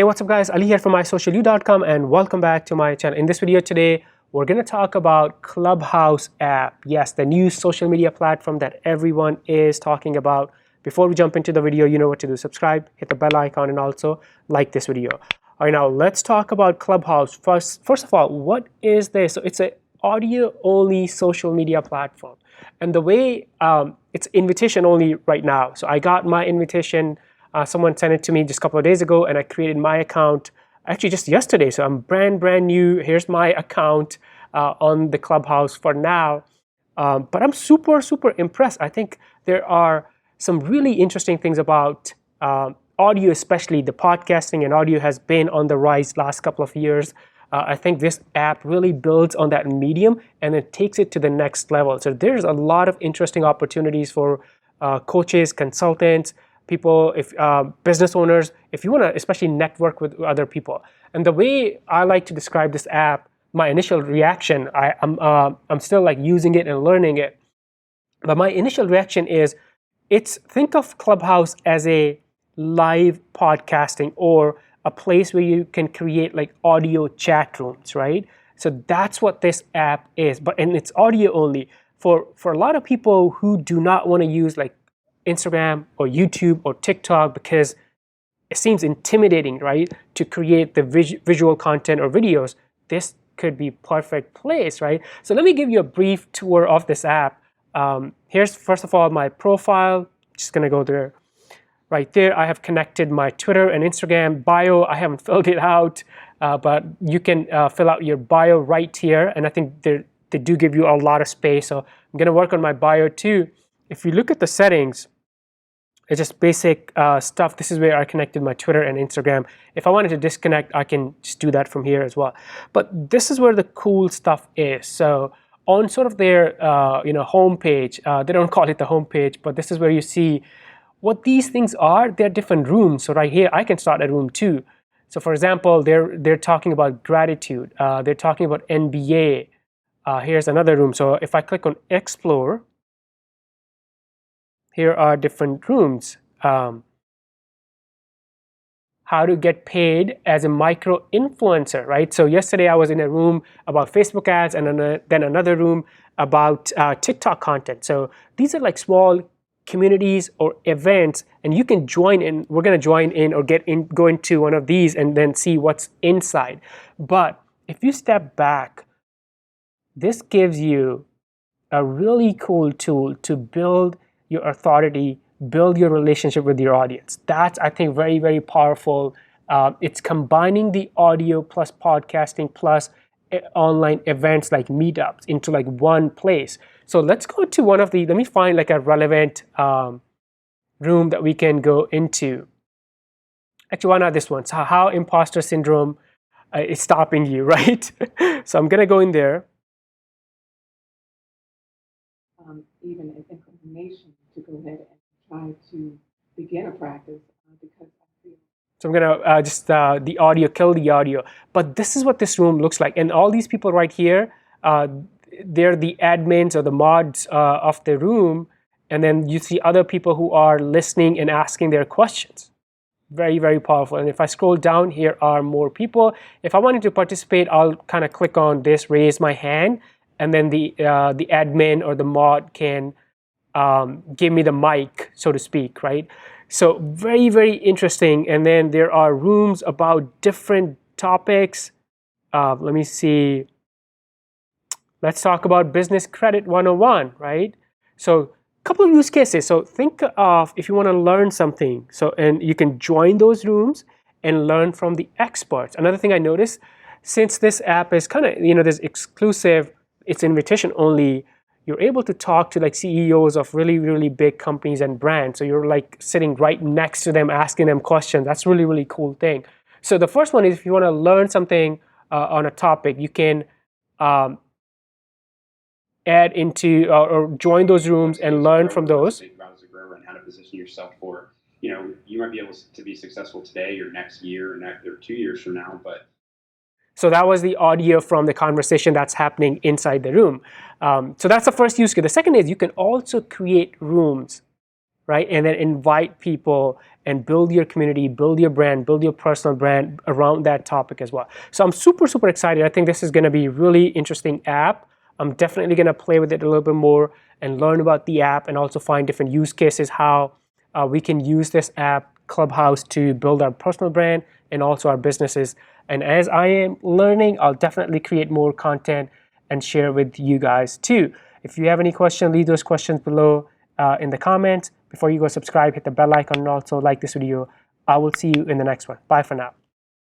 Hey, what's up guys? Ali here from mysocialyou.com and welcome back to my channel. In this video today, we're going to talk about Clubhouse app. Yes, the new social media platform that everyone is talking about. Before we jump into the video, you know what to do. Subscribe, hit the bell icon, and also like this video. All right, now let's talk about Clubhouse. First of all, what is this? So it's an audio-only social media platform. And the way it's invitation only right now. So I got my invitation. Someone sent it to me just a couple of days ago, and I created my account actually just yesterday. So I'm brand new. Here's my account on the Clubhouse for now. But I'm super impressed. I think there are some really interesting things about audio, especially the podcasting and audio has been on the rise last couple of years. I think this app really builds on that medium and it takes it to the next level. So there's a lot of interesting opportunities for coaches, consultants, people, if business owners, if you want to especially network with other people. And the way I like to describe this app, my initial reaction, I'm still like using it and learning it, but my initial reaction is think of Clubhouse as a live podcasting or a place where you can create like audio chat rooms, right? So that's what this app is, and it's audio only. For a lot of people who do not want to use like Instagram or YouTube or TikTok because it seems intimidating, right? To create the visual content or videos, this could be perfect place, right? So let me give you a brief tour of this app. Here's first of all my profile. Just gonna go there. Right there, I have connected my Twitter and Instagram bio. I haven't filled it out, but you can fill out your bio right here. And I think they do give you a lot of space. So I'm gonna work on my bio too. If you look at the settings, it's just basic stuff. This is where I connected my Twitter and Instagram. If I wanted to disconnect, I can just do that from here as well. But this is where the cool stuff is. So on sort of their homepage, they don't call it the homepage, but this is where you see what these things are. They're different rooms. So right here, I can start a room too. So for example, they're talking about gratitude. They're talking about NBA. Here's another room. So if I click on Explore, here are different rooms. How to get paid as a micro influencer, right? So yesterday I was in a room about Facebook ads and then another room about TikTok content. So these are like small communities or events, and you can join in. We're going to join in or go into one of these and then see what's inside. But if you step back, this gives you a really cool tool to build your authority, build your relationship with your audience. That's, I think, very powerful. It's combining the audio plus podcasting plus online events like meetups into like one place. So let's go to one of the, let me find like a relevant room that we can go into. Actually, why not this one? So how imposter syndrome is stopping you, right? So I'm gonna go in there. Even as information to go ahead and try to begin a practice because I feel. So I'm gonna just the audio, kill the audio. But this is what this room looks like, and all these people right here, they're the admins or the mods of the room, and then you see other people who are listening and asking their questions. Very powerful. And if I scroll down, here are more people. If I wanted to participate, I'll kind of click on this, raise my hand, and then the admin or the mod can give me the mic, so to speak, right? So very interesting. And then there are rooms about different topics. Let me see. Let's talk about business credit 101, right? So a couple of use cases. So think of if you want to learn something. So, and you can join those rooms and learn from the experts. Another thing I noticed, since this app is kind of, there's exclusive, it's invitation only, you're able to talk to like CEOs of really big companies and brands. So you're like sitting right next to them, asking them questions. That's really cool thing. So the first one is if you want to learn something on a topic, you can add into or join those rooms and learn from those. And how to position yourself for, you might be able to be successful today or next year or 2 years from now, but. So that was the audio from the conversation that's happening inside the room. So that's the first use case. The second is you can also create rooms, right? And then invite people and build your community, build your brand, build your personal brand around that topic as well. So I'm super, super excited. I think this is going to be a really interesting app. I'm definitely going to play with it a little bit more and learn about the app, and also find different use cases, how we can use this app, Clubhouse, to build our personal brand and also our businesses. And as I am learning, I'll definitely create more content and share with you guys too. If you have any questions, leave those questions below in the comments. Before you go, subscribe, hit the bell icon, and also like this video. I will see you in the next one. Bye for now.